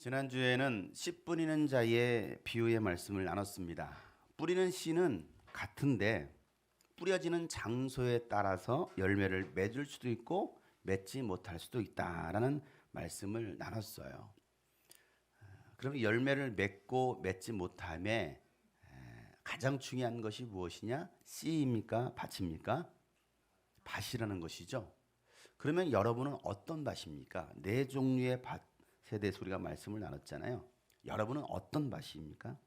지난주에는 씨 뿌리는 자의 비유의 말씀을 나눴습니다. 뿌리는 씨는 같은데 뿌려지는 장소에 따라서 열매를 맺을 수도 있고 맺지 못할 수도 있다라는 말씀을 나눴어요. 그러면 열매를 맺고 맺지 못함에 가장 중요한 것이 무엇이냐? 씨입니까? 밭입니까? 밭이라는 것이죠. 그러면 여러분은 어떤 밭입니까? 네 종류의 밭에 대해서 우리가 말씀을 나눴잖아요. 여러분은 어떤 밭입니까?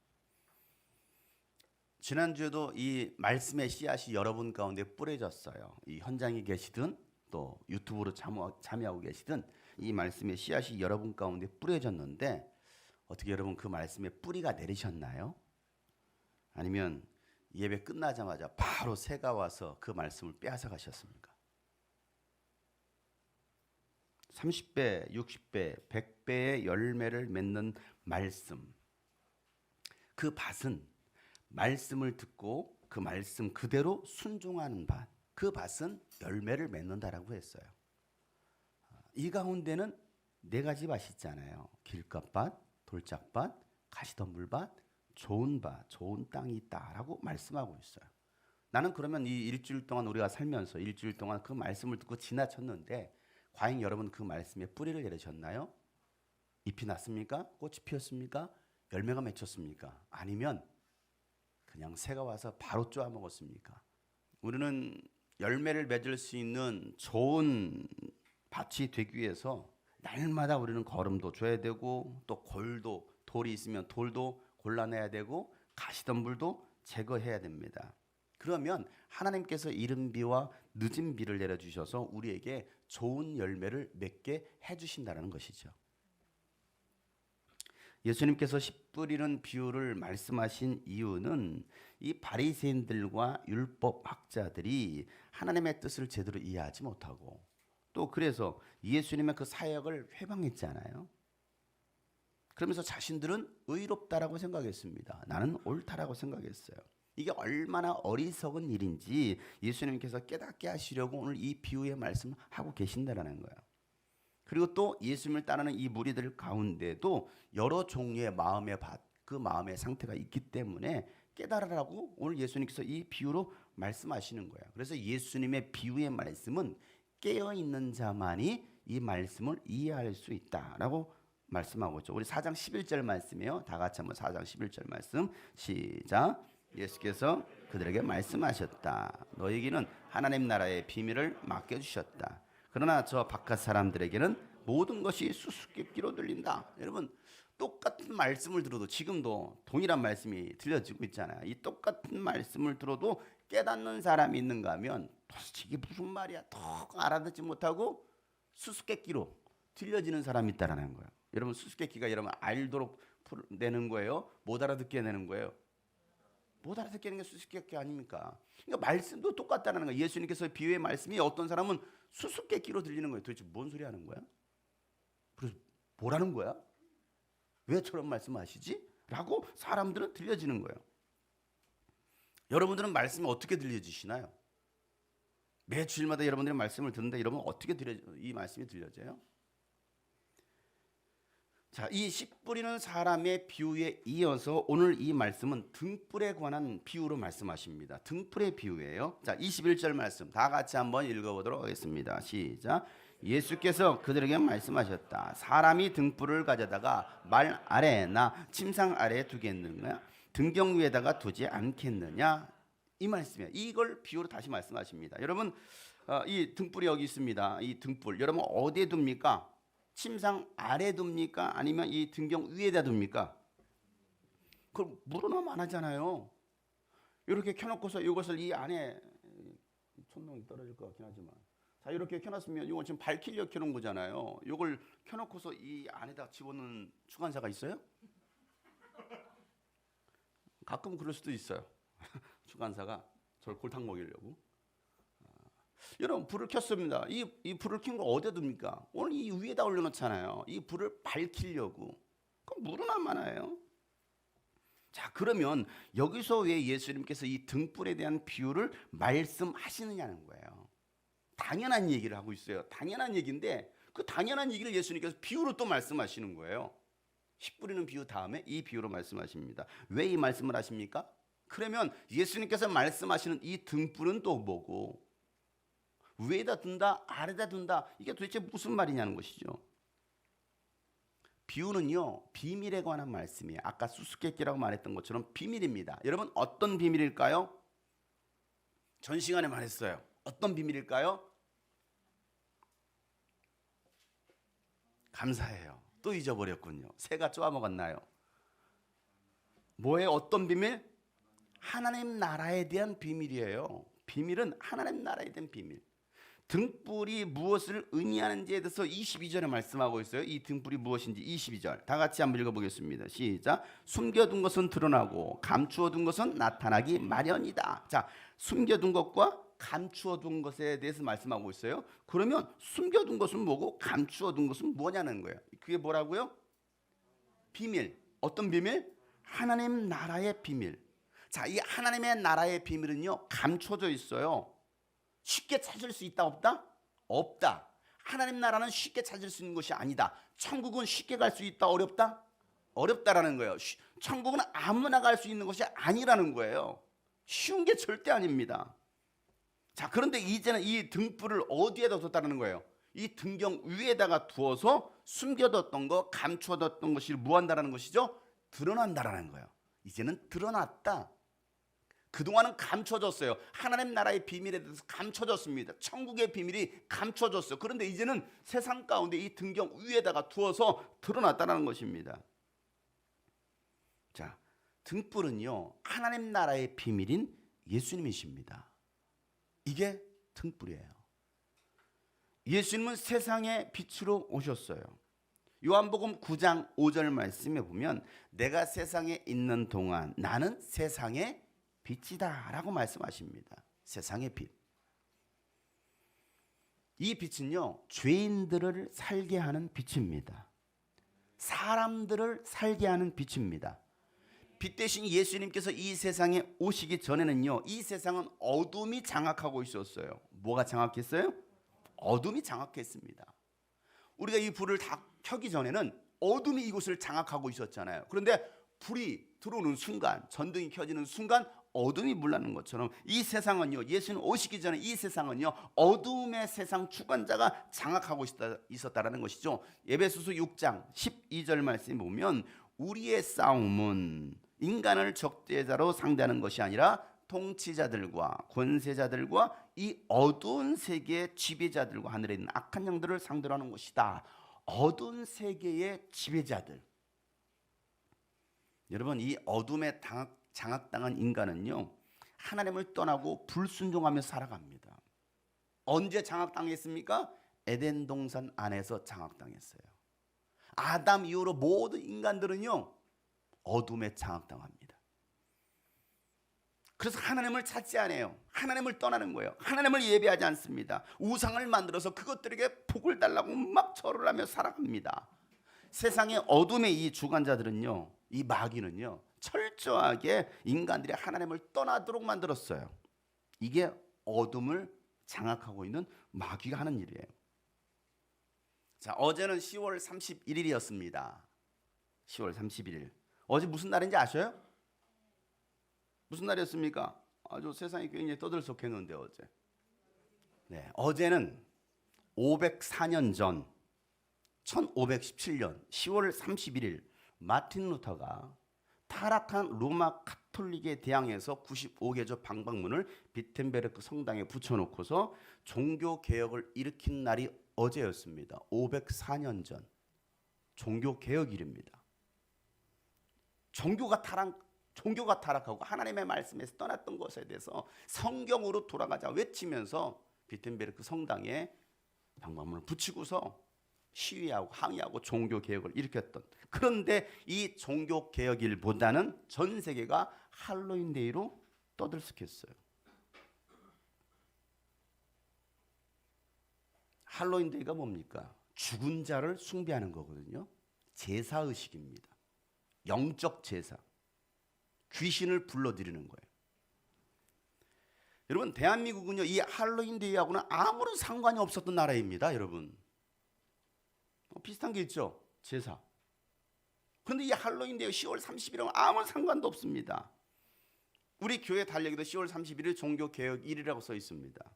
지난주에도 이 말씀의 씨앗이 여러분 가운데 뿌려졌어요. 이 현장에 계시든 또 유튜브로 참여하고 계시든 이 말씀의 씨앗이 여러분 가운데 뿌려졌는데 어떻게 여러분 그 말씀에 뿌리가 내리셨나요? 아니면 예배 끝나자마자 바로 새가 와서 그 말씀을 빼앗아 가셨습니까? 30배, 60배, 100배의 열매를 맺는 말씀. 그 밭은 말씀을 듣고 그 말씀 그대로 순종하는 밭. 그 밭은 열매를 맺는다라고 했어요. 이 가운데는 네 가지 밭이 있잖아요. 길가밭, 돌짝밭, 가시덤불밭, 좋은 밭, 좋은 땅이 있다라고 말씀하고 있어요. 나는 그러면 이 일주일 동안 우리가 살면서 일주일 동안 그 말씀을 듣고 지나쳤는데 과연 여러분 그 말씀에 뿌리를 내리셨나요? 잎이 났습니까? 꽃이 피었습니까? 열매가 맺혔습니까? 아니면 그냥 새가 와서 바로 쪼아 먹었습니까? 우리는 열매를 맺을 수 있는 좋은 밭이 되기 위해서 날마다 우리는 거름도 줘야 되고 또 돌이 있으면 돌도 골라내야 되고 가시덤불도 제거해야 됩니다. 그러면 하나님께서 이른 비와 늦은 비를 내려주셔서 우리에게 좋은 열매를 맺게 해주신다는 것이죠. 예수님께서 씨 뿌리는 비유를 말씀하신 이유는 이 바리새인들과 율법학자들이 하나님의 뜻을 제대로 이해하지 못하고 또 그래서 예수님의 그 사역을 회방했잖아요. 그러면서 자신들은 의롭다라고 생각했습니다. 나는 옳다라고 생각했어요. 이게 얼마나 어리석은 일인지 예수님께서 깨닫게 하시려고 오늘 이 비유의 말씀을 하고 계신다라는 거예요. 그리고 또 예수님을 따르는 이 무리들 가운데도 여러 종류의 마음의 밭, 그 마음의 상태가 있기 때문에 깨달으라고 오늘 예수님께서 이 비유로 말씀하시는 거예요. 그래서 예수님의 비유의 말씀은 깨어있는 자만이 이 말씀을 이해할 수 있다라고 말씀하고 있죠. 우리 4장 11절 말씀이에요. 다 같이 한번 4장 11절 말씀 시작. 예수께서 그들에게 말씀하셨다. 너에게는 하나님 나라의 비밀을 맡겨주셨다. 그러나 저 바깥 사람들에게는 모든 것이 수수께끼로 들린다. 여러분 똑같은 말씀을 들어도 지금도 동일한 말씀이 들려지고 있잖아요. 이 똑같은 말씀을 들어도 깨닫는 사람이 있는가 하면 도대체 이게 무슨 말이야 더 알아듣지 못하고 수수께끼로 들려지는 사람이 있다라는 거예요. 여러분 수수께끼가 여러분 알도록 내는 거예요? 못 알아듣게 내는 거예요? 못 알아듣게 하는 게 수수께끼 아닙니까? 그러니까 말씀도 똑같다는 거예요. 예수님께서 비유의 말씀이 어떤 사람은 수수께끼로 들리는 거예요. 도대체 뭔 소리 하는 거야? 그래서 뭐라는 거야? 왜 저런 말씀하시지? 라고 사람들은 들려지는 거예요. 여러분들은 말씀이 어떻게 들려지시나요? 매 주일마다 여러분들이 말씀을 듣는데 여러분 어떻게 이 말씀이 들려져요? 자, 이 씨 뿌리는 사람의 비유에 이어서 오늘 이 말씀은 등불에 관한 비유로 말씀하십니다. 등불의 비유예요. 자, 21절 말씀 다 같이 한번 읽어보도록 하겠습니다. 시작. 예수께서 그들에게 말씀하셨다. 사람이 등불을 가져다가 말 아래나 침상 아래에 두겠느냐? 등경 위에다가 두지 않겠느냐? 이 말씀이에요. 이걸 비유로 다시 말씀하십니다. 여러분, 이 등불이 여기 있습니다. 이 등불 여러분 어디에 둡니까? 침상 아래 둡니까? 아니면 이 등경 위에다 둡니까? 그럼 물어나면 안 하잖아요. 이렇게 켜놓고서 이것을 이 안에 천둥이 떨어질 것 같긴 하지만 자 이렇게 켜놨으면 이건 지금 밝히려 켜놓은 거잖아요. 이걸 켜놓고서 이 안에다 집어넣는 주관사가 있어요? 가끔 그럴 수도 있어요. 주관사가 저를 골탕 먹이려고. 여러분 불을 켰습니다. 이 불을 켠 걸 어디에 둡니까? 오늘 이 위에다 올려놓잖아요. 이 불을 밝히려고. 그럼 물은 안 많아요. 자 그러면 여기서 왜 예수님께서 이 등불에 대한 비유를 말씀하시느냐는 거예요. 당연한 얘기를 하고 있어요. 당연한 얘기인데 그 당연한 얘기를 예수님께서 비유로 또 말씀하시는 거예요. 씨 뿌리는 비유 다음에 이 비유로 말씀하십니다. 왜 이 말씀을 하십니까? 그러면 예수님께서 말씀하시는 이 등불은 또 뭐고, 위에다 둔다 아래다 둔다, 이게 도대체 무슨 말이냐는 것이죠. 비유는요, 비밀에 관한 말씀이에요. 아까 수수께끼라고 말했던 것처럼 비밀입니다. 여러분, 어떤 비밀일까요? 전 시간에 말했어요. 어떤 비밀일까요? 감사해요. 또 잊어버렸군요. 새가 쪼아먹었나요? 뭐예요? 어떤 비밀? 하나님 나라에 대한 비밀이에요. 비밀은 하나님 나라에 대한 비밀. 등불이 무엇을 의미하는지에 대해서 22절에 말씀하고 있어요. 이 등불이 무엇인지 22절 다 같이 한번 읽어보겠습니다. 시작. 숨겨둔 것은 드러나고 감추어둔 것은 나타나기 마련이다. 자, 숨겨둔 것과 감추어둔 것에 대해서 말씀하고 있어요. 그러면 숨겨둔 것은 뭐고 감추어둔 것은 뭐냐는 거예요. 그게 뭐라고요? 비밀. 어떤 비밀? 하나님 나라의 비밀. 자, 이 하나님의 나라의 비밀은요, 감춰져 있어요. 쉽게 찾을 수 있다 없다? 없다. 하나님 나라는 쉽게 찾을 수 있는 것이 아니다. 천국은 쉽게 갈 수 있다 어렵다? 어렵다라는 거예요. 천국은 아무나 갈 수 있는 것이 아니라는 거예요. 쉬운 게 절대 아닙니다. 자, 그런데 이제는 이 등불을 어디에다 뒀다는 거예요? 이 등경 위에다가 두어서 숨겨뒀던 거, 감춰뒀던 것이 무한다라는 것이죠. 드러난다라는 거예요. 이제는 드러났다. 그동안은 감춰졌어요. 하나님 나라의 비밀에 대해서 감춰졌습니다. 천국의 비밀이 감춰졌어요. 그런데 이제는 세상 가운데 이 등경 위에다가 두어서 드러났다는 것입니다. 자, 등불은요, 하나님 나라의 비밀인 예수님이십니다. 이게 등불이에요. 예수님은 세상의 빛으로 오셨어요. 요한복음 9장 5절 말씀에 보면 내가 세상에 있는 동안 나는 세상의 빛이다 라고 말씀하십니다. 세상의 빛. 이 빛은요, 죄인들을 살게 하는 빛입니다. 사람들을 살게 하는 빛입니다. 빛 대신 예수님께서 이 세상에 오시기 전에는요, 이 세상은 어둠이 장악하고 있었어요. 뭐가 장악했어요? 어둠이 장악했습니다. 우리가 이 불을 다 켜기 전에는 어둠이 이곳을 장악하고 있었잖아요. 그런데 불이 들어오는 순간, 전등이 켜지는 순간 어둠이 물러나는 것처럼 이 세상은요, 예수님 오시기 전에 이 세상은요, 어둠의 세상 주관자가 장악하고 있었다라는 것이죠. 에베소서 6장 12절 말씀에 보면 우리의 싸움은 인간을 적대자로 상대하는 것이 아니라 통치자들과 권세자들과 이 어두운 세계의 지배자들과 하늘에 있는 악한 영들을 상대로 하는 것이다. 어두운 세계의 지배자들. 여러분, 이 어둠에 장악당한 인간은요, 하나님을 떠나고 불순종하며 살아갑니다. 언제 장악당했습니까? 에덴 동산 안에서 장악당했어요. 아담 이후로 모든 인간들은요, 어둠에 장악당합니다. 그래서 하나님을 찾지 않아요. 하나님을 떠나는 거예요. 하나님을 예배하지 않습니다. 우상을 만들어서 그것들에게 복을 달라고 막 절을 하며 살아갑니다. 세상의 어둠의 이 주관자들은요, 이 마귀는요, 철저하게 인간들이 하나님을 떠나도록 만들었어요. 이게 어둠을 장악하고 있는 마귀가 하는 일이에요. 자, 어제는 10월 31일이었습니다. 10월 31일. 어제 무슨 날인지 아셔요? 무슨 날이었습니까? 아주 세상이 굉장히 떠들썩했는데 어제. 네, 어제는 504년 전 1517년 10월 31일 마틴 루터가 타락한 로마 카톨릭에 대항해서 95개조 방방문을 비텐베르크 성당에 붙여놓고서 종교 개혁을 일으킨 날이 어제였습니다. 504년 전 종교 개혁일입니다. 종교가 타락하고 하나님의 말씀에서 떠났던 것에 대해서 성경으로 돌아가자 외치면서 비텐베르크 성당에 방방문을 붙이고서 시위하고 항의하고 종교 개혁을 일으켰던, 그런데 이 종교 개혁일보다는 전 세계가 할로윈데이로 떠들썩했어요. 할로윈데이가 뭡니까? 죽은 자를 숭배하는 거거든요. 제사의식입니다. 영적 제사. 귀신을 불러들이는 거예요. 여러분, 대한민국은요, 이 할로윈데이하고는 아무런 상관이 없었던 나라입니다. 여러분, 비슷한 게 있죠. 제사. 그런데 이 할로윈데이 10월 30일은 아무 상관도 없습니다. 우리 교회 달력에도 10월 31일 종교개혁일이라고 써 있습니다.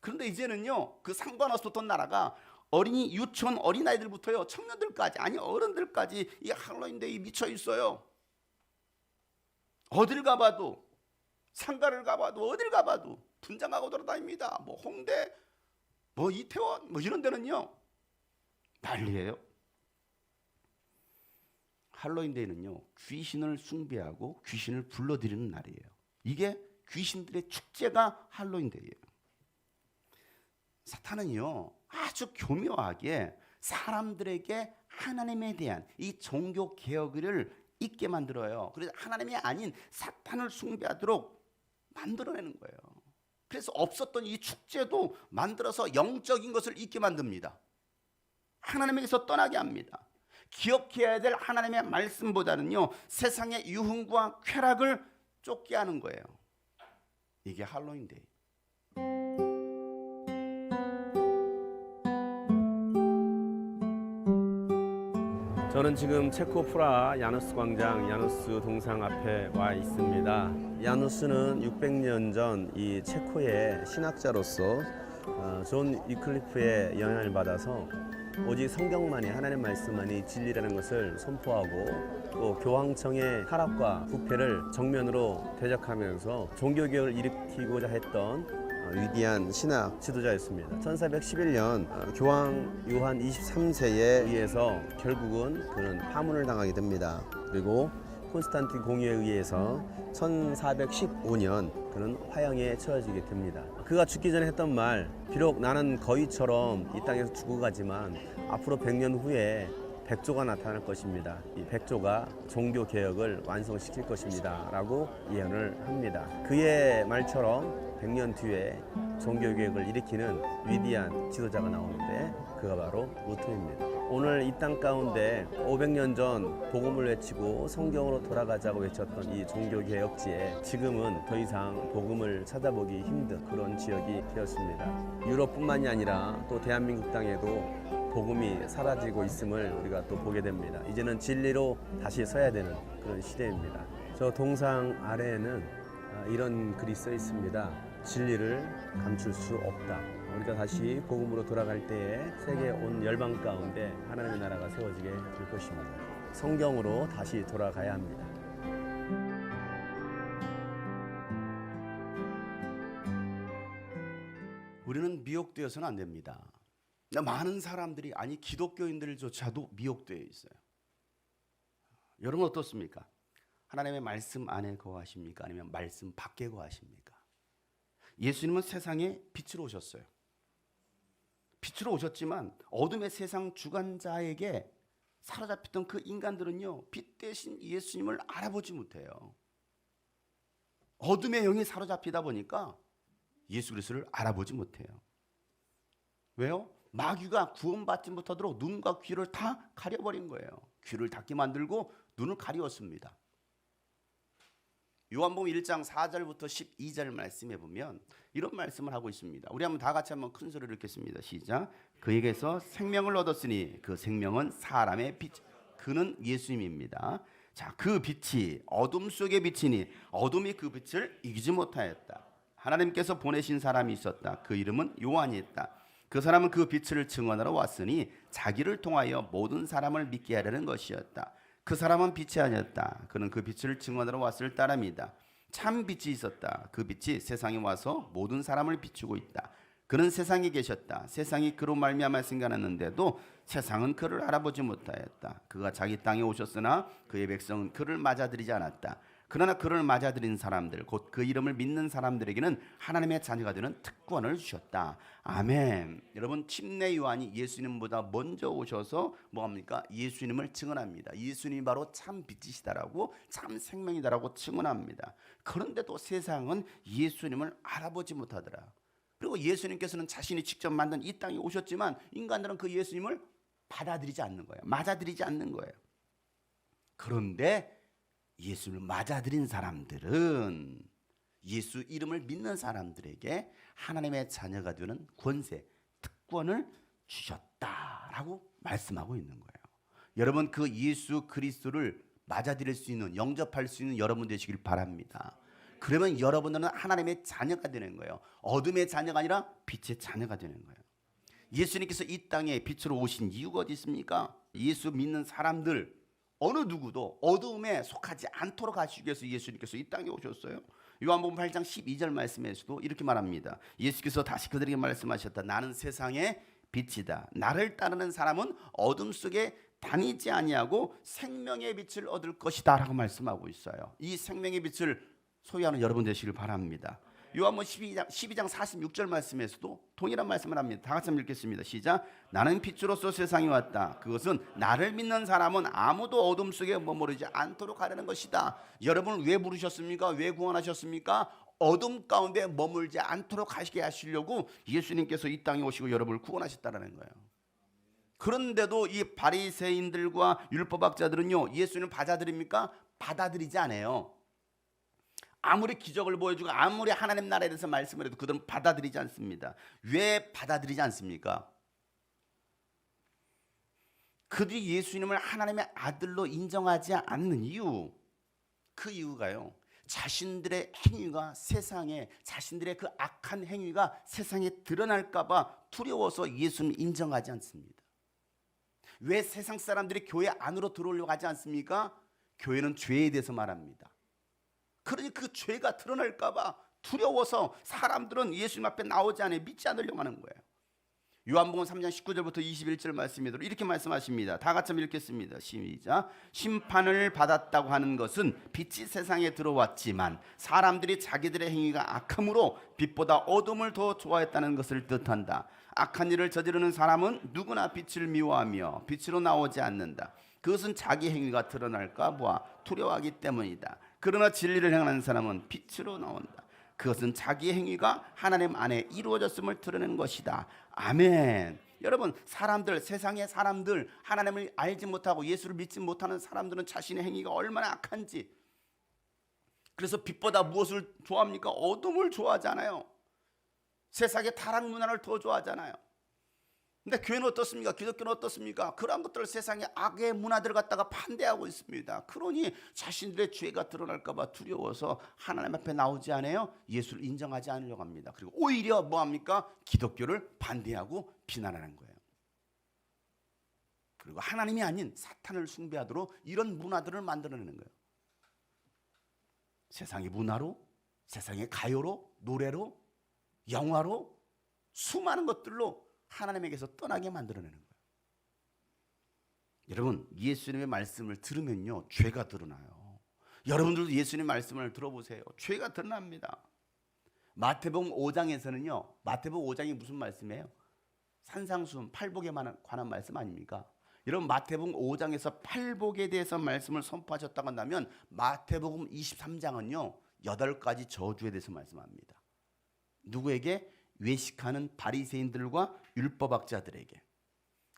그런데 이제는요, 그 상관없었던 나라가 어린이, 유치원 어린아이들부터요, 청년들까지, 아니 어른들까지 이 할로윈데이 미쳐 있어요. 어딜 가봐도, 상가를 가봐도, 어딜 가봐도 분장하고 돌아다닙니다. 뭐 홍대, 뭐 이태원, 뭐 이런 데는요 난리예요. 할로윈데이는요, 귀신을 숭배하고 귀신을 불러들이는 날이에요. 이게 귀신들의 축제가 할로윈데이예요. 사탄은요, 아주 교묘하게 사람들에게 하나님에 대한 이 종교 개혁을 잊게 만들어요. 그래서 하나님이 아닌 사탄을 숭배하도록 만들어내는 거예요. 그래서 없었던 이 축제도 만들어서 영적인 것을 잊게 만듭니다. 하나님에게서 떠나게 합니다. 기억해야 될 하나님의 말씀보다는요, 세상의 유흥과 쾌락을 쫓게 하는 거예요. 이게 할로윈데이. 저는 지금 체코 프라 야누스 광장 야누스 동상 앞에 와 있습니다. 야누스는 600년 전 이 체코의 신학자로서 존 위클리프의 영향을 받아서 오직 성경만이, 하나님 말씀만이 진리라는 것을 선포하고 또 교황청의 타락과 부패를 정면으로 대적하면서 종교개혁을 일으키고자 했던 위대한 신학 지도자였습니다. 1411년 교황 요한 23세에 의해서 결국은 그는 파문을 당하게 됩니다. 그리고 콘스탄틴 공유에 의해서 1415년 그는 화형에 처해지게 됩니다. 그가 죽기 전에 했던 말, 비록 나는 거위처럼 이 땅에서 죽어가지만 앞으로 100년 후에 백조가 나타날 것입니다. 이 백조가 종교 개혁을 완성시킬 것입니다 라고 예언을 합니다. 그의 말처럼 100년 뒤에 종교 개혁을 일으키는 위대한 지도자가 나오는데 그가 바로 루터입니다. 오늘 이 땅 가운데 500년 전 복음을 외치고 성경으로 돌아가자고 외쳤던 이 종교 개혁지에 지금은 더 이상 복음을 찾아보기 힘든 그런 지역이 되었습니다. 유럽뿐만이 아니라 또 대한민국 땅에도 복음이 사라지고 있음을 우리가 또 보게 됩니다. 이제는 진리로 다시 서야 되는 그런 시대입니다. 저 동상 아래에는 이런 글이 써 있습니다. 진리를 감출 수 없다. 우리가 다시 복음으로 돌아갈 때에 세계 온 열방 가운데 하나님의 나라가 세워지게 될 것입니다. 성경으로 다시 돌아가야 합니다. 우리는 미혹되어서는 안 됩니다. 많은 사람들이, 아니 기독교인들조차도 미혹되어 있어요. 여러분 어떻습니까? 하나님의 말씀 안에 거하십니까? 아니면 말씀 밖에 거하십니까? 예수님은 세상에 빛으로 오셨어요. 빛으로 오셨지만 어둠의 세상 주관자에게 사로잡혔던 그 인간들은요, 빛 대신 예수님을 알아보지 못해요. 어둠의 영이 사로잡히다 보니까 예수 그리스도를 알아보지 못해요. 왜요? 마귀가 구원받지 못하도록 눈과 귀를 다 가려버린 거예요. 귀를 닫게 만들고 눈을 가리웠습니다. 요한복음 1장 4절부터 12절 말씀해 보면 이런 말씀을 하고 있습니다. 우리 한번 다 같이 한번 큰 소리로 읽겠습니다. 시작. 그에게서 생명을 얻었으니 그 생명은 사람의 빛, 그는 예수님입니다. 자, 그 빛이 어둠 속에 비치니 어둠이 그 빛을 이기지 못하였다. 하나님께서 보내신 사람이 있었다. 그 이름은 요한이었다. 그 사람은 그 빛을 증언하러 왔으니 자기를 통하여 모든 사람을 믿게 하려는 것이었다. 그 사람은 빛이 아니었다. 그는 그 빛을 증언하러 왔을 따름이다. 참 빛이 있었다. 그 빛이 세상에 와서 모든 사람을 비추고 있다. 그는 세상에 계셨다. 세상이 그로 말미암아 생겨났는데도 세상은 그를 알아보지 못하였다. 그가 자기 땅에 오셨으나 그의 백성은 그를 맞아들이지 않았다. 그러나 그를 맞아들인 사람들, 곧 그 이름을 믿는 사람들에게는 하나님의 자녀가 되는 특권을 주셨다. 아멘. 여러분, 침례 요한이 예수님보다 먼저 오셔서 뭐합니까? 예수님을 증언합니다. 예수님이 바로 참 빛이시다라고, 참 생명이다라고 증언합니다. 그런데도 세상은 예수님을 알아보지 못하더라. 그리고 예수님께서는 자신이 직접 만든 이 땅에 오셨지만 인간들은 그 예수님을 받아들이지 않는 거예요. 맞아들이지 않는 거예요. 그런데 예수를 맞아들인 사람들은 예수 이름을 믿는 사람들에게 하나님의 자녀가 되는 권세, 특권을 주셨다라고 말씀하고 있는 거예요. 여러분 그 예수 그리스도를 맞아들일 수 있는, 영접할 수 있는 여러분 되시길 바랍니다. 그러면 여러분들은 하나님의 자녀가 되는 거예요. 어둠의 자녀가 아니라 빛의 자녀가 되는 거예요. 예수님께서 이 땅에 빛으로 오신 이유가 어디 있습니까? 예수 믿는 사람들 어느 누구도 어두움에 속하지 않도록 하시기 위해서 예수님께서 이 땅에 오셨어요. 요한복음 8장 12절 말씀에서도 이렇게 말합니다. 예수께서 다시 그들에게 말씀하셨다. 나는 세상의 빛이다. 나를 따르는 사람은 어둠 속에 다니지 아니하고 생명의 빛을 얻을 것이다 라고 말씀하고 있어요. 이 생명의 빛을 소유하는 여러분 되시길 바랍니다. 요한복음 12장 46절 말씀에서도 동일한 말씀을 합니다. 다 같이 한번 읽겠습니다. 시작. 나는 빛으로서 세상에 왔다. 그것은 나를 믿는 사람은 아무도 어둠 속에 머무르지 않도록 하려는 것이다. 여러분을 왜 부르셨습니까? 왜 구원하셨습니까? 어둠 가운데 머물지 않도록 하시게 하시려고 예수님께서 이 땅에 오시고 여러분을 구원하셨다는 거예요. 그런데도 이 바리새인들과 율법학자들은요, 예수님을 받아들입니까? 받아들이지 않아요. 아무리 기적을 보여주고 아무리 하나님 나라에 대해서 말씀을 해도 그들은 받아들이지 않습니다. 왜 받아들이지 않습니까? 그들이 예수님을 하나님의 아들로 인정하지 않는 이유, 그 이유가요, 자신들의 행위가 세상에, 자신들의 그 악한 행위가 세상에 드러날까 봐 두려워서 예수님을 인정하지 않습니다. 왜 세상 사람들이 교회 안으로 들어오려고 하지 않습니까? 교회는 죄에 대해서 말합니다. 그러니 그 죄가 드러날까 봐 두려워서 사람들은 예수님 앞에 나오지 않아 믿지 않으려고 하는 거예요. 요한복음 3장 19절부터 21절 말씀에도 이렇게 말씀하십니다. 다 같이 읽겠습니다. 시작. 심판을 받았다고 하는 것은 빛이 세상에 들어왔지만 사람들이 자기들의 행위가 악함으로 빛보다 어둠을 더 좋아했다는 것을 뜻한다. 악한 일을 저지르는 사람은 누구나 빛을 미워하며 빛으로 나오지 않는다. 그것은 자기 행위가 드러날까 봐 두려워하기 때문이다. 그러나 진리를 행하는 사람은 빛으로 나온다. 그것은 자기 행위가 하나님 안에 이루어졌음을 드러내는 것이다. 아멘. 여러분, 사람들, 세상의 사람들, 하나님을 알지 못하고 예수를 믿지 못하는 사람들은 자신의 행위가 얼마나 악한지, 그래서 빛보다 무엇을 좋아합니까? 어둠을 좋아하잖아요. 세상의 타락 문화를 더 좋아하잖아요. 근데 교회는 어떻습니까? 기독교는 어떻습니까? 그러한 것들을 세상의 악의 문화들을 갖다가 반대하고 있습니다. 그러니 자신들의 죄가 드러날까 봐 두려워서 하나님 앞에 나오지 않아요. 예수를 인정하지 않으려고 합니다. 그리고 오히려 뭐합니까? 기독교를 반대하고 비난하는 거예요. 그리고 하나님이 아닌 사탄을 숭배하도록 이런 문화들을 만들어내는 거예요. 세상의 문화로, 세상의 가요로, 노래로, 영화로, 수많은 것들로 하나님에게서 떠나게 만들어내는 거예요. 여러분, 예수님의 말씀을 들으면요, 죄가 드러나요. 여러분들도 예수님의 말씀을 들어보세요. 죄가 드러납니다. 마태복음 5장에서는요, 마태복음 5장이 무슨 말씀이에요? 산상수훈, 팔복에 관한 말씀 아닙니까? 여러분, 마태복음 5장에서 팔복에 대해서 말씀을 선포하셨다고 한다면 마태복음 23장은요 8가지 저주에 대해서 말씀합니다. 누구에게? 외식하는 바리새인들과 율법학자들에게.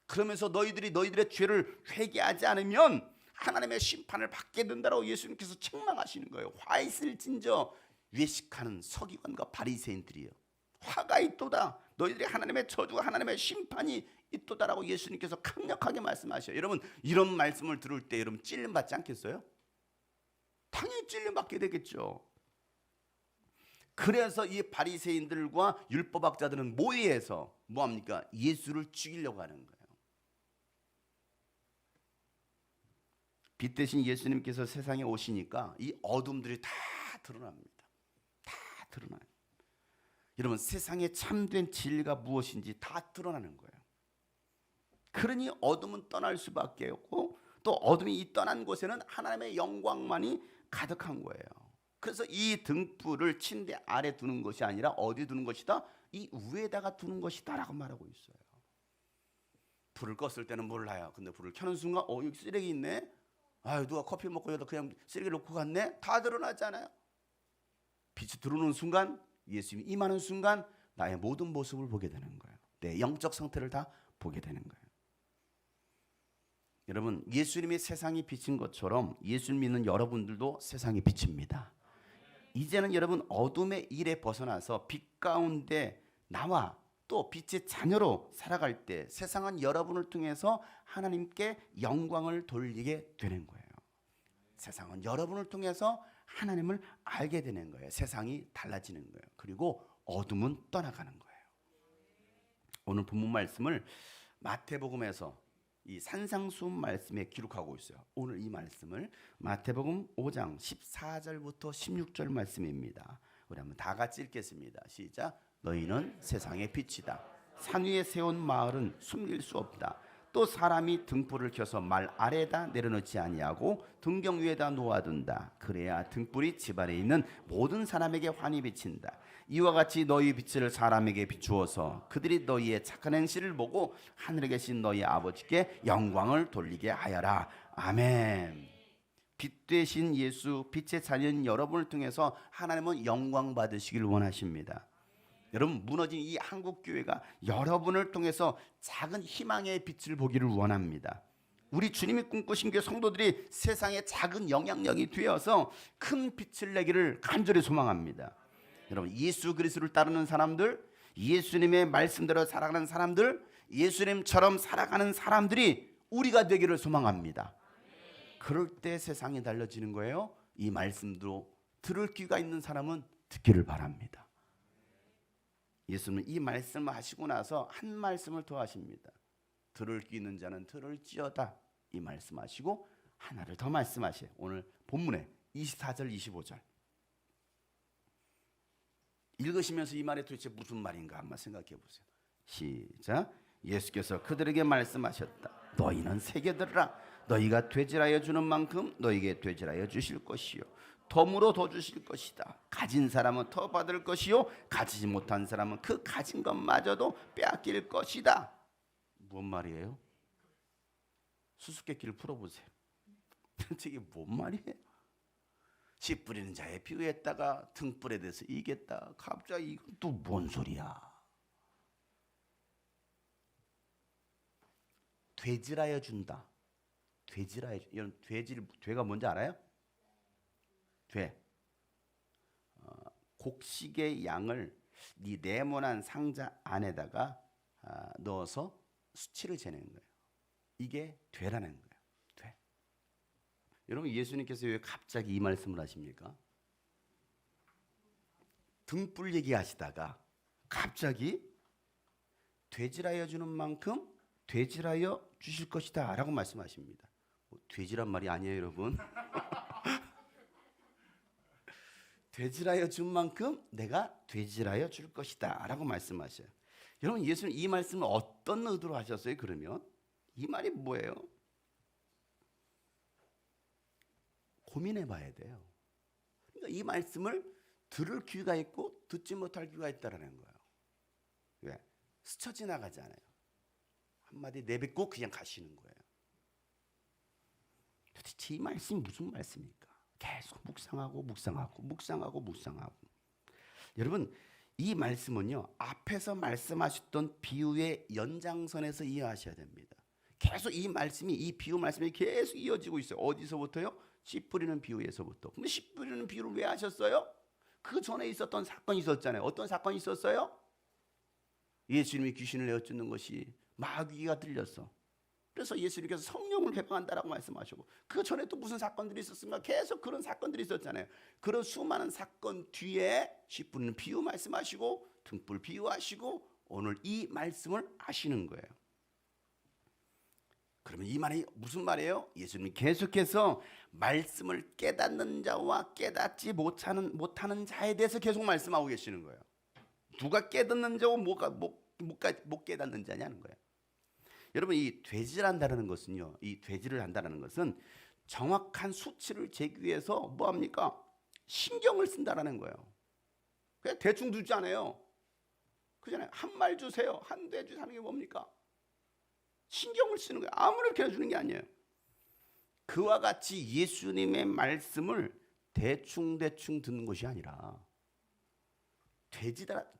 그러면서 너희들의 죄를 회개하지 않으면 하나님의 심판을 받게 된다라고 예수님께서 책망하시는 거예요. 화 있을진저 외식하는 서기관과 바리새인들이요, 화가 있도다. 너희들이 하나님의 저주가, 하나님의 심판이 있도다라고 예수님께서 강력하게 말씀하셔요. 여러분, 이런 말씀을 들을 때 여러분 찔림 받지 않겠어요? 당연히 찔림 받게 되겠죠. 그래서 이 바리새인들과 율법학자들은 모의해서 뭐합니까? 예수를 죽이려고 하는 거예요. 빛 대신 예수님께서 세상에 오시니까 이 어둠들이 다 드러납니다. 다 드러나요. 여러분, 세상에 참된 진리가 무엇인지 다 드러나는 거예요. 그러니 어둠은 떠날 수밖에 없고, 또 어둠이 떠난 곳에는 하나님의 영광만이 가득한 거예요. 그래서 이 등불을 침대 아래 두는 것이 아니라 어디 두는 것이다? 이 위에다가 두는 것이다 라고 말하고 있어요. 불을 껐을 때는 몰라요. 근데 불을 켜는 순간 여기 쓰레기 있네. 아유, 누가 커피 먹고 여기다 그냥 쓰레기 놓고 갔네. 다 드러나잖아요. 빛이 들어오는 순간, 예수님이 임하는 순간 나의 모든 모습을 보게 되는 거예요. 내 영적 상태를 다 보게 되는 거예요. 여러분, 예수님이 세상이 빛인 것처럼 예수를 믿는 여러분들도 세상이 빛입니다. 이제는 여러분 어둠의 일에 벗어나서 빛 가운데 나와 또 빛의 자녀로 살아갈 때 세상은 여러분을 통해서 하나님께 영광을 돌리게 되는 거예요. 세상은 여러분을 통해서 하나님을 알게 되는 거예요. 세상이 달라지는 거예요. 그리고 어둠은 떠나가는 거예요. 오늘 본문 말씀을 마태복음에서 이 산상수훈 말씀에 기록하고 있어요. 오늘 이 말씀을 마태복음 5장 14절부터 16절 말씀입니다. 우리 한번 다 같이 읽겠습니다. 시작. 너희는 세상의 빛이다. 산 위에 세운 마을은 숨길 수 없다. 또 사람이 등불을 켜서 말 아래에다 내려놓지 아니하고 등경 위에다 놓아둔다. 그래야 등불이 집안에 있는 모든 사람에게 환히 비친다. 이와 같이 너희 빛을 사람에게 비추어서 그들이 너희의 착한 행실을 보고 하늘에 계신 너희 아버지께 영광을 돌리게 하여라. 아멘. 빛 되신 예수, 빛의 자녀인 여러분을 통해서 하나님은 영광 받으시길 원하십니다. 여러분, 무너진 이 한국교회가 여러분을 통해서 작은 희망의 빛을 보기를 원합니다. 우리 주님이 꿈꾸신 교회 성도들이 세상에 작은 영향력이 되어서 큰 빛을 내기를 간절히 소망합니다. 여러분, 예수 그리스도를 따르는 사람들, 예수님의 말씀대로 살아가는 사람들, 예수님처럼 살아가는 사람들이 우리가 되기를 소망합니다. 그럴 때 세상이 달라지는 거예요. 이 말씀도 들을 귀가 있는 사람은 듣기를 바랍니다. 예수님은 이 말씀을 하시고 나서 한 말씀을 더 하십니다. 들을 귀 있는 자는 들을지어다. 이 말씀하시고 하나를 더 말씀하셔요. 오늘 본문에 24절 25절 읽으시면서 이 말이 도대체 무슨 말인가 한번 생각해 보세요. 시작. 예수께서 그들에게 말씀하셨다. 너희는 새겨 들으라. 너희가 되질하여 주는 만큼 너희에게 되질하여 주실 것이요 덤으로 더 주실 것이다. 가진 사람은 더 받을 것이요 가지지 못한 사람은 그 가진 것마저도 빼앗길 것이다. 뭔 말이에요? 수수께끼를 풀어보세요. 이게 뭔 말이에요? 씨 뿌리는 자에 비유했다가 등불에 대해서 이겼다. 갑자기 이건 또 뭔 소리야? 되질하여 준다. 되질하여 이런 되가 뭔지 알아요? 돼. 곡식의 양을 네 네모난 상자 안에다가 넣어서 수치를 재는 거예요. 이게 되라는 거예요. 돼. 여러분, 예수님께서 왜 갑자기 이 말씀을 하십니까? 등불 얘기하시다가 갑자기 되질하여 주는 만큼 되질하여 주실 것이다 라고 말씀하십니다. 되질한 말이 아니에요, 여러분. 되질하여 준 만큼 내가 되질하여 줄 것이다 라고 말씀하셔요. 여러분, 예수님 이 말씀을 어떤 의도로 하셨어요? 그러면 이 말이 뭐예요? 고민해 봐야 돼요. 그러니까 이 말씀을 들을 귀가 있고 듣지 못할 귀가 있다라는 거예요. 왜? 스쳐 지나가지 않아요. 한마디 내뱉고 그냥 가시는 거예요. 도대체 이 말씀이 무슨 말씀입니까? 계속 묵상하고. 여러분, 이 말씀은요, 앞에서 말씀하셨던 비유의 연장선에서 이해하셔야 됩니다. 계속 이 말씀이, 이 비유 말씀이 계속 이어지고 있어요. 어디서부터요? 씨 뿌리는 비유에서부터. 근데 씨 뿌리는 비유를 왜 하셨어요? 그 전에 있었던 사건이 있었잖아요. 어떤 사건이 있었어요? 예수님이 귀신을 내어쫓는 것이 마귀가 들렸어. 그래서 예수님께서 성령을 배방한다라고 말씀하시고, 그 전에 또 무슨 사건들이 있었습니까? 계속 그런 사건들이 있었잖아요. 그런 수많은 사건 뒤에 씨 뿌리는 비유 말씀하시고 등불 비유하시고 오늘 이 말씀을 하시는 거예요. 그러면 이 말이 무슨 말이에요? 예수님이 계속해서 말씀을 깨닫는 자와 깨닫지 못하는 자에 대해서 계속 말씀하고 계시는 거예요. 누가 깨닫는 자고 못 깨닫는 자냐는 거예요. 여러분, 이 되질한다는 것은요, 이 되질을 한다는 것은 정확한 수치를 재기 위해서 뭐 합니까? 신경을 쓴다라는 거예요. 그냥 대충 두지 않아요. 그잖아요. 한 말 주세요, 한 대 주세요 하는 게 뭡니까? 신경을 쓰는 거예요. 아무렇게나 주는 게 아니에요. 그와 같이 예수님의 말씀을 대충 듣는 것이 아니라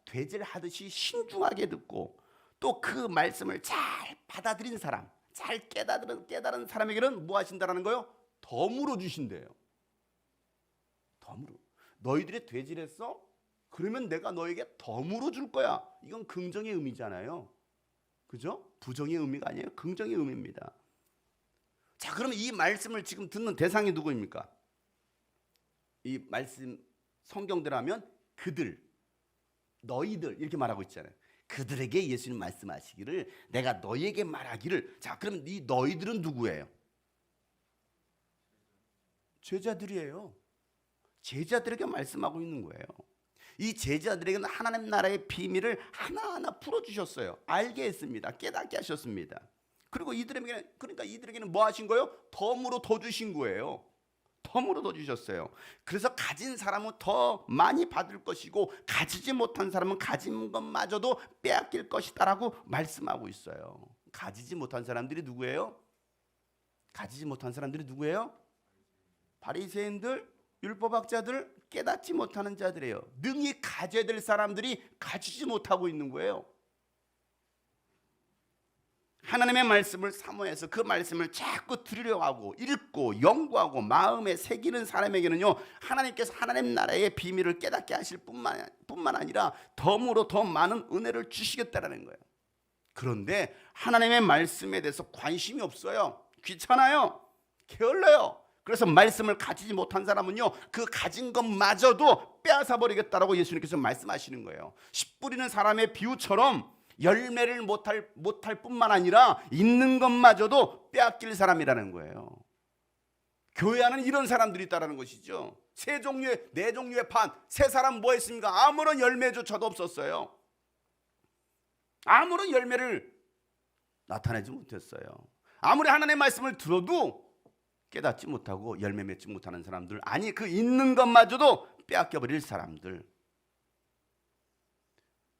되질하듯이 신중하게 듣고 또 그 말씀을 잘 받아들인 사람, 잘 깨달은 사람에게는 뭐 하신다라는 거요? 덤으로 주신대요. 덤으로. 너희들이 되질했어? 그러면 내가 너에게 덤으로 줄 거야. 이건 긍정의 의미잖아요. 그죠? 부정의 의미가 아니에요. 긍정의 의미입니다. 자, 그러면 이 말씀을 지금 듣는 대상이 누구입니까? 이 말씀 성경대로 하면 그들, 너희들 이렇게 말하고 있잖아요. 그들에게 예수님 말씀하시기를 내가 너희에게 말하기를. 자, 그럼 이 너희들은 누구예요? 제자들이에요. 제자들에게 말씀하고 있는 거예요. 이 제자들에게는 하나님 나라의 비밀을 하나하나 풀어주셨어요. 알게 했습니다. 깨닫게 하셨습니다. 그리고 이들에게는 뭐 하신 거예요? 덤으로 더 주신 거예요. 덤으로 더 주셨어요. 그래서 가진 사람은 더 많이 받을 것이고 가지지 못한 사람은 가진 것마저도 빼앗길 것이다라고 말씀하고 있어요. 가지지 못한 사람들이 누구예요? 가지지 못한 사람들이 누구예요? 바리새인들, 율법학자들, 깨닫지 못하는 자들이에요. 능히 가져야 될 사람들이 가지지 못하고 있는 거예요. 하나님의 말씀을 사모해서 그 말씀을 자꾸 들으려 하고 읽고 연구하고 마음에 새기는 사람에게는요, 하나님께서 하나님 나라의 비밀을 깨닫게 하실 뿐만 아니라 덤으로 더 많은 은혜를 주시겠다라는 거예요. 그런데 하나님의 말씀에 대해서 관심이 없어요. 귀찮아요. 게을러요. 그래서 말씀을 가지지 못한 사람은요, 그 가진 것마저도 빼앗아 버리겠다라고 예수님께서 말씀하시는 거예요. 씨 뿌리는 사람의 비유처럼 열매를 못할 뿐만 아니라 있는 것마저도 빼앗길 사람이라는 거예요. 교회 안에는 이런 사람들이 있다라는 것이죠. 네 종류의 판. 세 사람 뭐 했습니까? 아무런 열매조차도 없었어요. 아무런 열매를 나타내지 못했어요. 아무리 하나님의 말씀을 들어도 깨닫지 못하고 열매 맺지 못하는 사람들, 아니 그 있는 것마저도 빼앗겨버릴 사람들.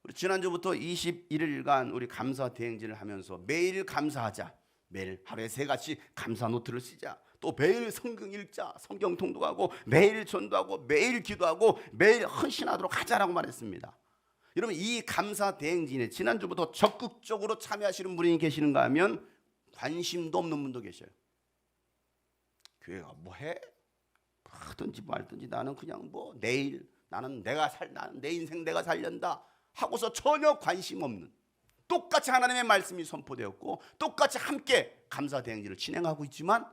우리 지난주부터 21일간 우리 감사 대행진을 하면서 매일 감사하자, 매일 하루에 3가지 감사 노트를 쓰자, 또 매일 성경 읽자, 성경 통독하고 매일 전도하고 매일 기도하고 매일 헌신하도록 하자라고 말했습니다. 여러분, 이 감사 대행진에 지난주부터 적극적으로 참여하시는 분이 계시는가 하면 관심도 없는 분도 계셔요. 교회가 뭐 해? 하든지 말든지 나는 그냥 뭐 내일 나는 내 인생 내가 살련다 하고서 전혀 관심 없는, 똑같이 하나님의 말씀이 선포되었고 똑같이 함께 감사 대행진을 진행하고 있지만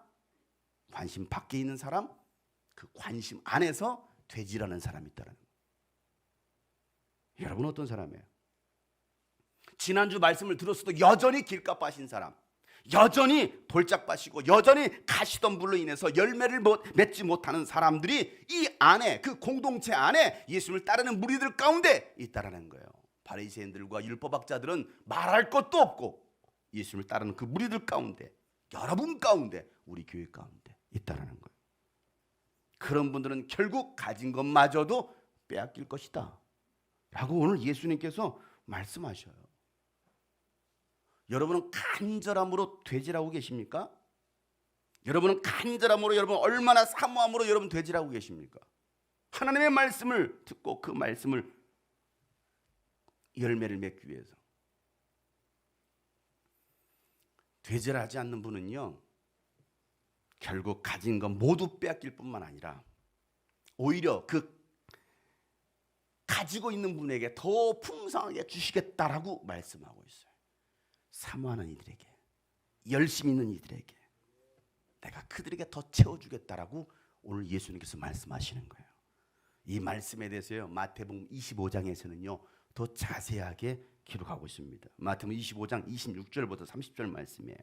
관심 밖에 있는 사람, 그 관심 안에서 되지라는 사람이 있다는 거예요. 여러분 어떤 사람이에요? 지난주 말씀을 들었어도 여전히 길가 빠신 사람, 여전히 돌짝 빠시고 여전히 가시던 불로 인해서 열매를 맺지 못하는 사람들이 이 안에, 그 공동체 안에 예수님을 따르는 무리들 가운데 있다라는 거예요. 바리새인들과 율법학자들은 말할 것도 없고 예수님을 따르는 그 무리들 가운데, 여러분 가운데, 우리 교회 가운데 있다라는 거예요. 그런 분들은 결국 가진 것마저도 빼앗길 것이다 라고 오늘 예수님께서 말씀하셔요. 여러분은 간절함으로 되지라고 계십니까? 여러분은 간절함으로, 여러분 얼마나 사모함으로 여러분 되지라고 계십니까? 하나님의 말씀을 듣고 그 말씀을 열매를 맺기 위해서. 되지하지 않는 분은요, 결국 가진 건 모두 빼앗길 뿐만 아니라 오히려 그 가지고 있는 분에게 더 풍성하게 주시겠다라고 말씀하고 있어요. 사모하는 이들에게, 열심히 있는 이들에게 내가 그들에게 더 채워주겠다라고 오늘 예수님께서 말씀하시는 거예요. 이 말씀에 대해서요, 마태복음 25장에서는요 더 자세하게 기록하고 있습니다. 마태복음 25장 26절부터 30절 말씀이에요.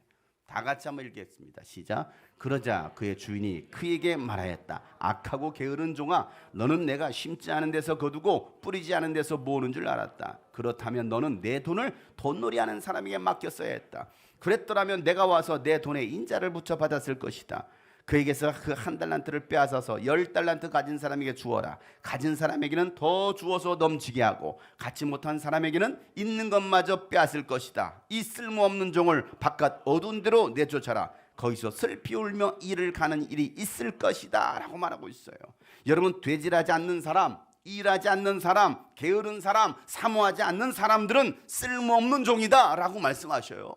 다 같이 한번 읽겠습니다. 시작. 그러자 그의 주인이 그에게 말하였다. 악하고 게으른 종아, 너는 내가 심지 않은 데서 거두고 뿌리지 않은 데서 모으는 줄 알았다. 그렇다면 너는 내 돈을 돈놀이하는 사람에게 맡겼어야 했다. 그랬더라면 내가 와서 내 돈에 인자를 붙여 받았을 것이다. 그에게서 그 1달란트를 빼앗아서 10달란트 가진 사람에게 주어라. 가진 사람에게는 더 주어서 넘치게 하고 갖지 못한 사람에게는 있는 것마저 빼앗을 것이다. 이 쓸모없는 종을 바깥 어두운 데로 내쫓아라. 거기서 슬피 울며 이를 가는 일이 있을 것이다 라고 말하고 있어요. 여러분, 되질하지 않는 사람, 일하지 않는 사람, 게으른 사람, 사모하지 않는 사람들은 쓸모없는 종이다 라고 말씀하셔요.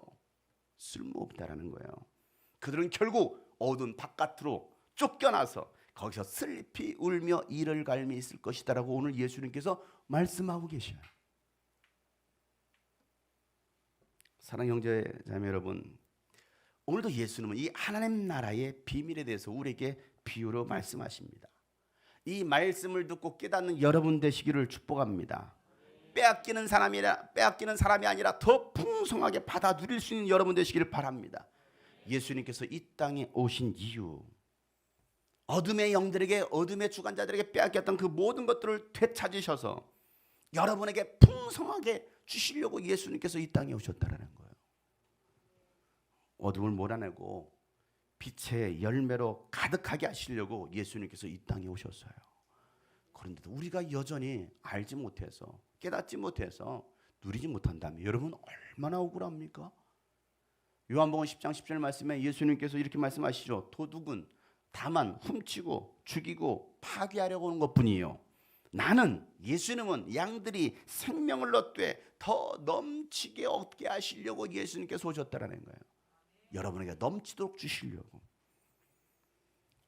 쓸모없다라는 거예요. 그들은 결국 어두운 바깥으로 쫓겨나서 거기서 슬피 울며 이를 갈미 있을 것이다라고 오늘 예수님께서 말씀하고 계셔요. 사랑하는 형제 자매 여러분, 오늘도 예수님은 이 하나님 나라의 비밀에 대해서 우리에게 비유로 말씀하십니다. 이 말씀을 듣고 깨닫는 여러분 되시기를 축복합니다. 빼앗기는 사람이 아니라 더 풍성하게 받아 누릴 수 있는 여러분 되시기를 바랍니다. 예수님께서 이 땅에 오신 이유, 어둠의 영들에게, 어둠의 주관자들에게 빼앗겼던 그 모든 것들을 되찾으셔서 여러분에게 풍성하게 주시려고 예수님께서 이 땅에 오셨다는 거예요. 어둠을 몰아내고 빛의 열매로 가득하게 하시려고 예수님께서 이 땅에 오셨어요. 그런데도 우리가 여전히 알지 못해서, 깨닫지 못해서 누리지 못한다면 여러분 얼마나 억울합니까? 요한복음 10장 10절 말씀에 예수님께서 이렇게 말씀하시죠. 도둑은 다만 훔치고 죽이고 파괴하려고 하는 것뿐이요, 나는, 예수님은 양들이 생명을 얻되 더 넘치게 얻게 하시려고 예수님께서 오셨다라는 거예요. 여러분에게 넘치도록 주시려고.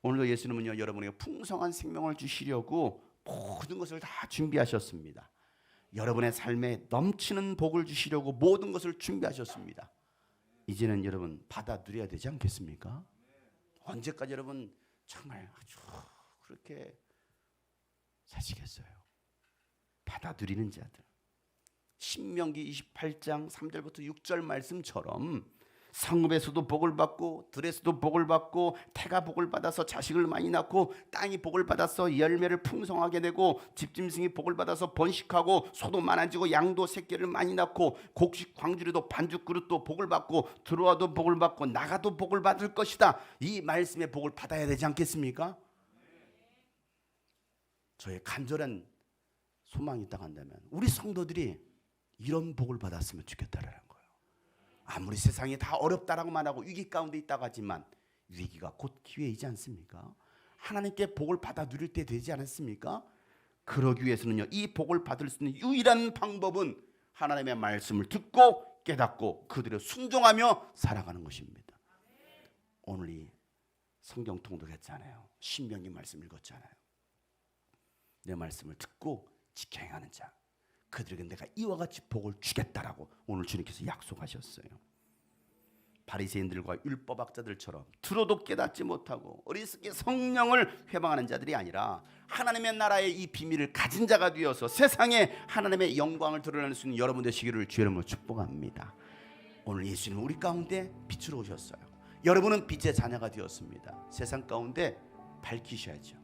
오늘도 예수님은요, 여러분에게 풍성한 생명을 주시려고 모든 것을 다 준비하셨습니다. 여러분의 삶에 넘치는 복을 주시려고 모든 것을 준비하셨습니다. 이제는 여러분 받아 누려야 되지 않겠습니까? 언제까지 여러분 정말 아주 그렇게 사시겠어요? 받아 누리는 자들. 신명기 28장 3절부터 6절 말씀처럼 성읍에서도 복을 받고 들에서도 복을 받고 태가 복을 받아서 자식을 많이 낳고 땅이 복을 받아서 열매를 풍성하게 내고 집짐승이 복을 받아서 번식하고 소도 많아지고 양도 새끼를 많이 낳고 곡식 광주리도 반죽 그릇도 복을 받고 들어와도 복을 받고 나가도 복을 받을 것이다. 이 말씀의 복을 받아야 되지 않겠습니까? 저의 간절한 소망이 있다고 한다면 우리 성도들이 이런 복을 받았으면 좋겠다라는 거예요. 아무리 세상이 다 어렵다라고 말하고 위기 가운데 있다고 하지만 위기가 곧 기회이지 않습니까? 하나님께 복을 받아 누릴 때 되지 않았습니까? 그러기 위해서는요, 이 복을 받을 수 있는 유일한 방법은 하나님의 말씀을 듣고 깨닫고 그들을 순종하며 살아가는 것입니다. 오늘 이 성경 통독했잖아요. 신명기 말씀 읽었잖아요. 내 말씀을 듣고 지켜 행하는 자, 그들에게 내가 이와 같이 복을 주겠다라고 오늘 주님께서 약속하셨어요. 바리새인들과 율법학자들처럼 들어도 깨닫지 못하고 어리석게 성령을 회방하는 자들이 아니라 하나님의 나라의 이 비밀을 가진 자가 되어서 세상에 하나님의 영광을 드러낼 수 있는 여러분 되시기를 주의 이름으로 축복합니다. 오늘 예수님은 우리 가운데 빛으로 오셨어요. 여러분은 빛의 자녀가 되었습니다. 세상 가운데 밝히셔야죠.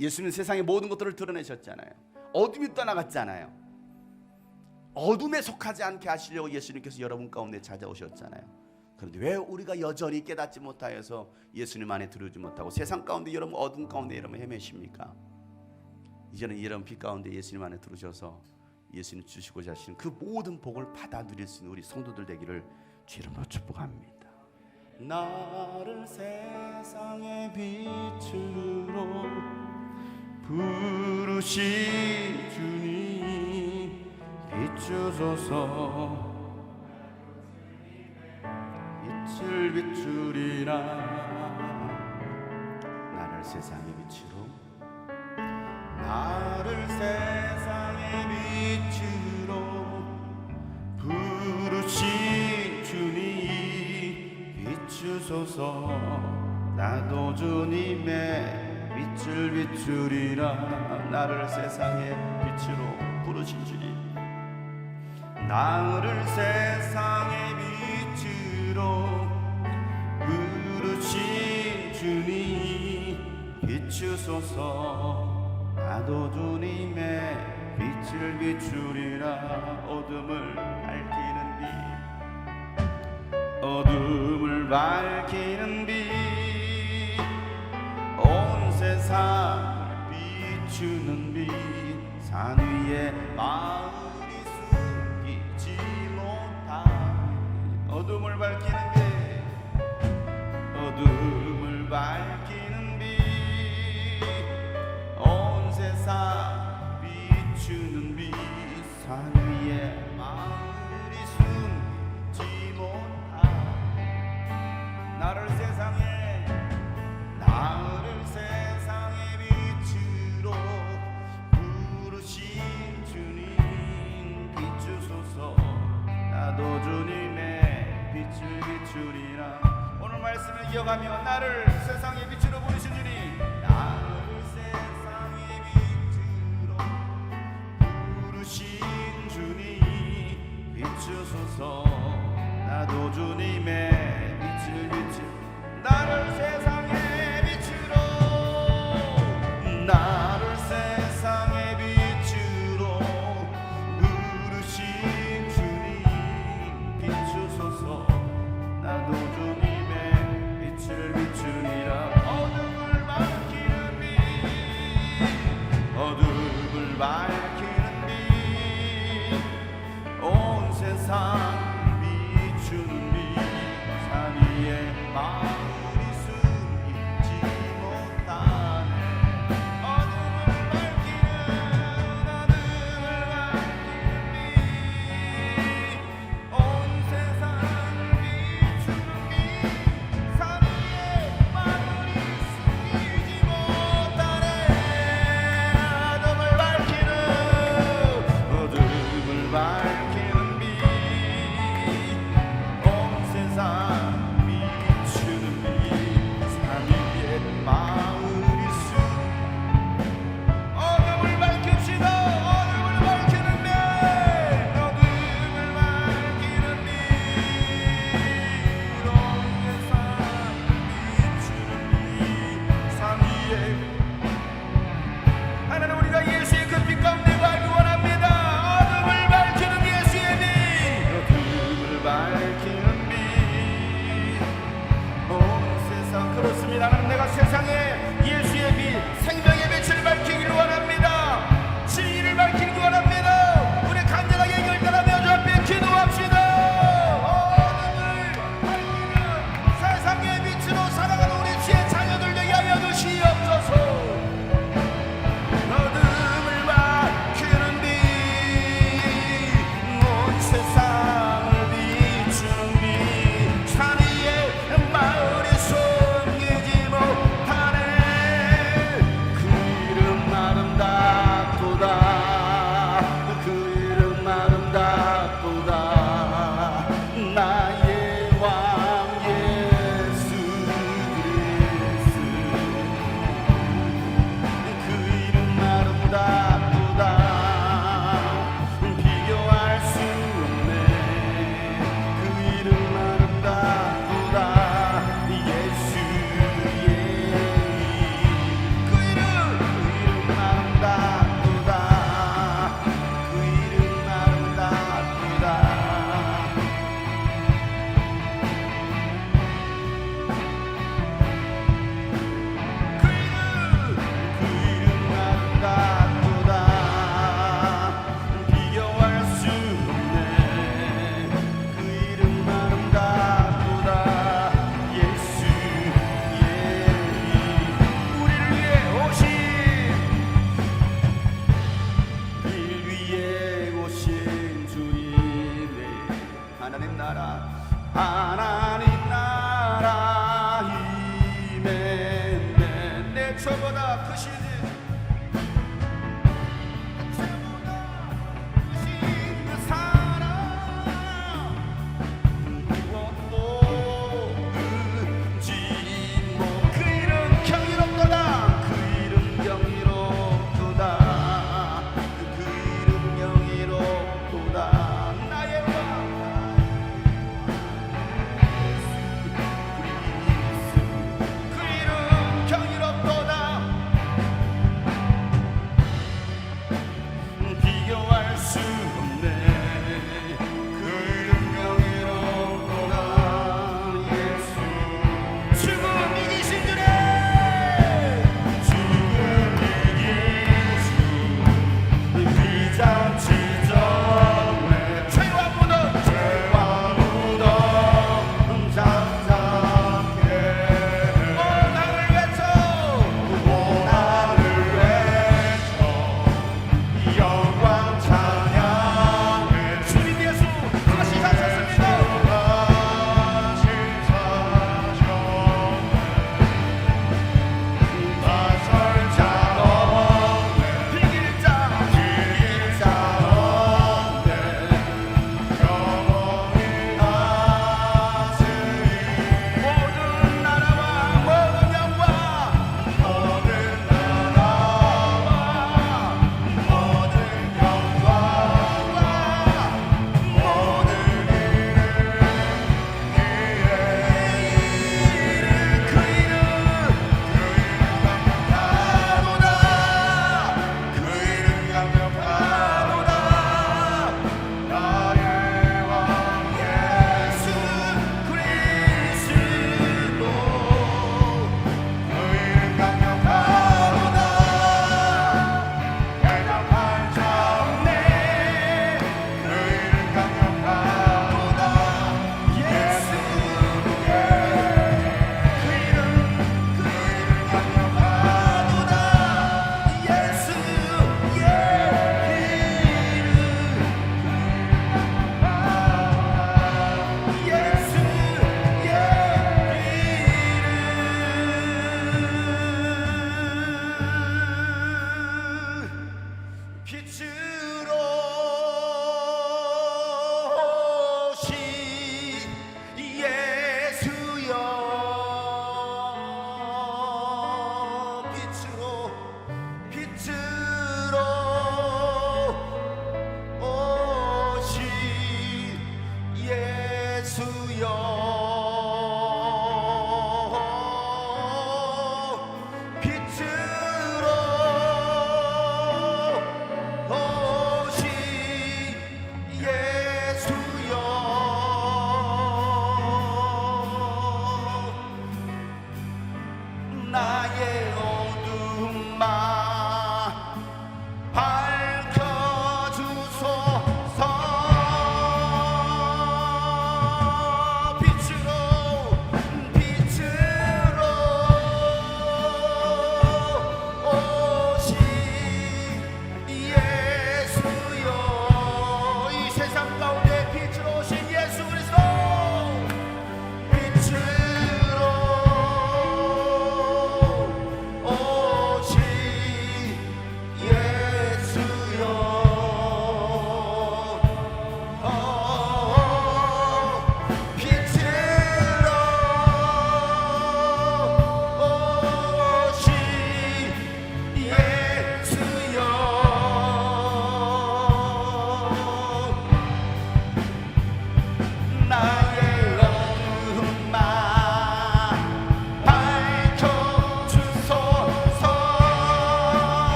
예수님은 세상의 모든 것들을 드러내셨잖아요. 어둠이 떠나갔잖아요. 어둠에 속하지 않게 하시려고 예수님께서 여러분 가운데 찾아오셨잖아요. 그런데 왜 우리가 여전히 깨닫지 못하여서 예수님 안에 들어오지 못하고 세상 가운데 여러분 어둠 가운데 여러분 헤매십니까? 이제는 여러분 빛 가운데 예수님 안에 들어오셔서 예수님 주시고자 하시는 그 모든 복을 받아 누릴 수 있는 우리 성도들 되기를 주 이름으로 축복합니다. 나를 세상의 빛으로 부르신 주님 비추소서. 빛을 비추리라. 나를 세상의 빛으로, 나를 세상의 빛으로 부르신 주님 비추소서. 나도 주님의 빛을 비추리라. 나를 세상의 빛으로 부르신 주님, 나를 세상의 빛으로 부르신 주님 비추소서. 나도 주님의 빛을 비추리라. 어둠을 밝히는 빛, 어둠을 밝히는 빛, 온 세상을 비추는 빛, 산 위에 마음이 숨기지 못한 어둠을 밝히는 빛, 어둠을 밝히는 빛, 온 세상 비추는 빛, 산 위에 마음이 숨지 못한 나를 세상에, 나를 세상에 뛰어가며 나를 세상의 빛으로 부르신 주님, 나를 세상의 빛으로 부르신 주님 비추소서. 나도 주님의 빛을 비추 나를 세상의 빛으로, 나를 세상의 빛으로 부르신 주님 비추소서. 나도 주님의 빛을 비추니라. 어둠을 밝히는 빛, 어둠을 밝히는 빛, 온 세상 비추는 빛, 산 위에 마음이 숨기지 못하네. 어둠을 밝히는 빛, 온 세상 비추는 빛, 산 위에 마음이 숨기지 못하네. 어둠을 밝히는 빛, 온 세상 비추는 빛, 산 위에 마을이 어둠을 밝힙시다. 어둠을 밝히는 빛, 어둠을 밝히는 빛, 온 세상 비추는 빛, 산 위에. 하나님, 우리가 예수의 그 빛 가운데 가기 원합니다. 어둠을 밝히는 예수의 빛, 어둠을 밝히는 빛, 온 세상. 그렇습니다. 하나님, 내가 세상에 예수의 빛, 생명의 빛을 밝히기를 원합니다. 진리를 밝히기 원합니다. 우리 간절하게 결단하며 주 앞에 기도합시다. 어둠을 밝히는 세상의 빛으로 살아가는 우리 주의 자녀들에게 하여 주시옵소서. 어둠을 밝히는 빛, 온 세상을 비추는 빛, 산 위에 마을이 숨기지 못하네. 그 이름 아름답도다. 그 이름 아름답도다. 나의 왕 예수 그리스도. 그 이름 아름답도다. 비교할 수 없네. 그 이름 아름답도다. 예수의 그 이름 아름답도다. 그 이름 아름답도다. 그 이름 아름답도다. 비교할 수 없네. 그 이름 아름답도다. 예수의 이름. 우리를 위해 오신 주님의 하나님 나라, 하나님 나라 임했네. 내 죄보다 크시니, 죄보다 크신 그 사랑, 무엇도 금지 못. 그 이름 경이롭도다. 그 이름 경이롭도다. 그 이름 경이롭도다. 나의 왕 예수 빛으로 오신 예수여 빛으로 오신 예수여 빛으로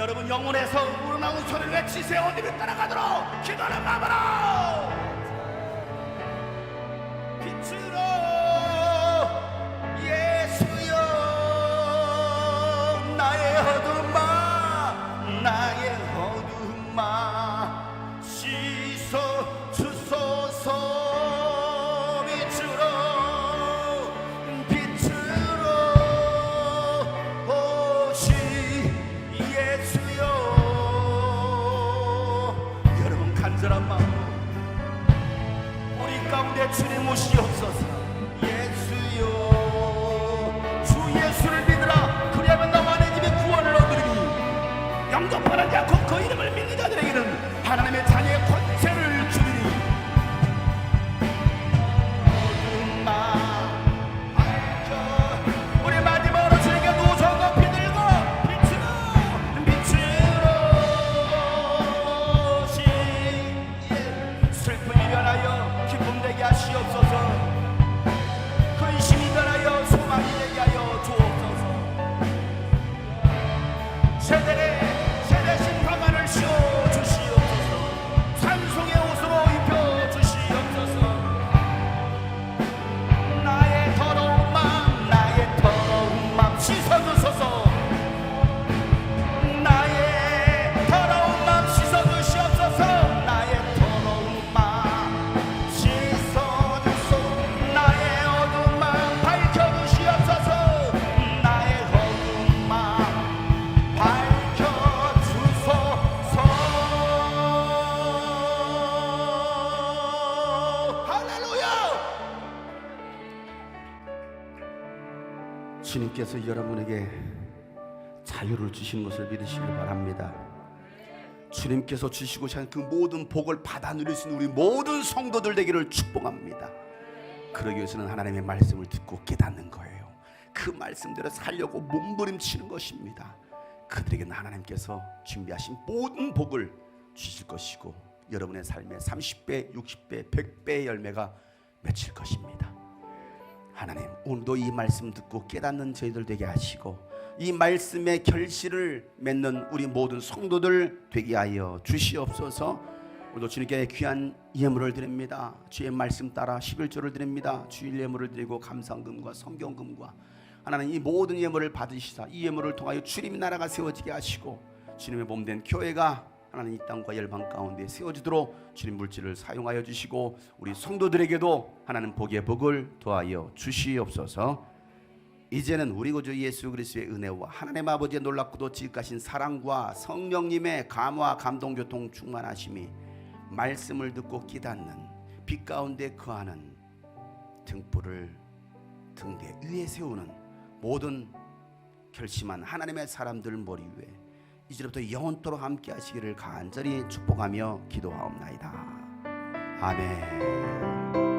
여러분 영혼에서 우러나온 소리를 외치세요. 어디를 따라가도록 기도하는 마음으로 빛으로 예수여 나의 어둠아 나의 어둠아 씻어 주소서 빛으로 오시 예수여 여러분 간절한 마음으로 우리 가운데 주님 오시옵소서. 예수여 주 예수를 믿으라. 그리하면 너와 내 집에 구원을 얻으리니 영접하는 자곧 그 이름을 믿는 자들에게는 하나님의 자녀의 권세를 주리니 어둠아 밝혀 우리 마지막으로 주님께 두 손 높이 들고 빛으로 오시 슬픔이 변하여 기쁨 되게 하시옵소서. 근심이 변하여 소망이 되게 하여 주옵소서. 세대 심판만을 씌워 주시옵소서. 찬송의 옷으로 입혀 주시옵소서. 나의 더러운 맘 씻어주소서. 나의 더러운 맘 씻어주시옵소서. 나의 더러운 맘 씻어주소서. 나의 어두운 맘 밝혀주시옵소서. 나의 어두운 맘 밝혀주소서. 할렐루야. 주님께서 여러분에게 자유를 주신 것을 믿으시길 바랍니다. 주님께서 주시고자 하는 그 모든 복을 받아 누릴 수 있는 우리 모든 성도들 되기를 축복합니다. 그러기 위해서는 하나님의 말씀을 듣고 깨닫는 거예요. 그 말씀대로 살려고 몸부림치는 것입니다. 그들에게는 하나님께서 준비하신 모든 복을 주실 것이고 여러분의 삶에 30배, 60배, 100배의 열매가 맺힐 것입니다. 하나님 오늘도 이 말씀 듣고 깨닫는 저희들 되게 하시고 이 말씀의 결실을 맺는 우리 모든 성도들 되게 하여 주시옵소서. 오늘도 주님께 귀한 예물을 드립니다. 주의 말씀 따라 11조를 드립니다. 주일 예물을 드리고 감상금과 성경금과 하나님 이 모든 예물을 받으시사 이 예물을 통하여 주님의 나라가 세워지게 하시고 주님의 몸된 교회가 하나님 이 땅과 열방 가운데 세워지도록 주님 물질을 사용하여 주시고 우리 성도들에게도 하나님 복의 복을 더하여 주시옵소서. 이제는 우리 구주 예수 그리스도의 은혜와 하나님 아버지의 놀랍고도 지극하신 사랑과 성령님의 감화 감동 교통 충만하심이 말씀을 듣고 깨닫는 빛 가운데 거하는 등불을 등 위에 세우는 모든 결심한 하나님의 사람들 머리 위에 이제부터 영원토록 함께 하시기를 간절히 축복하며 기도하옵나이다. 아멘.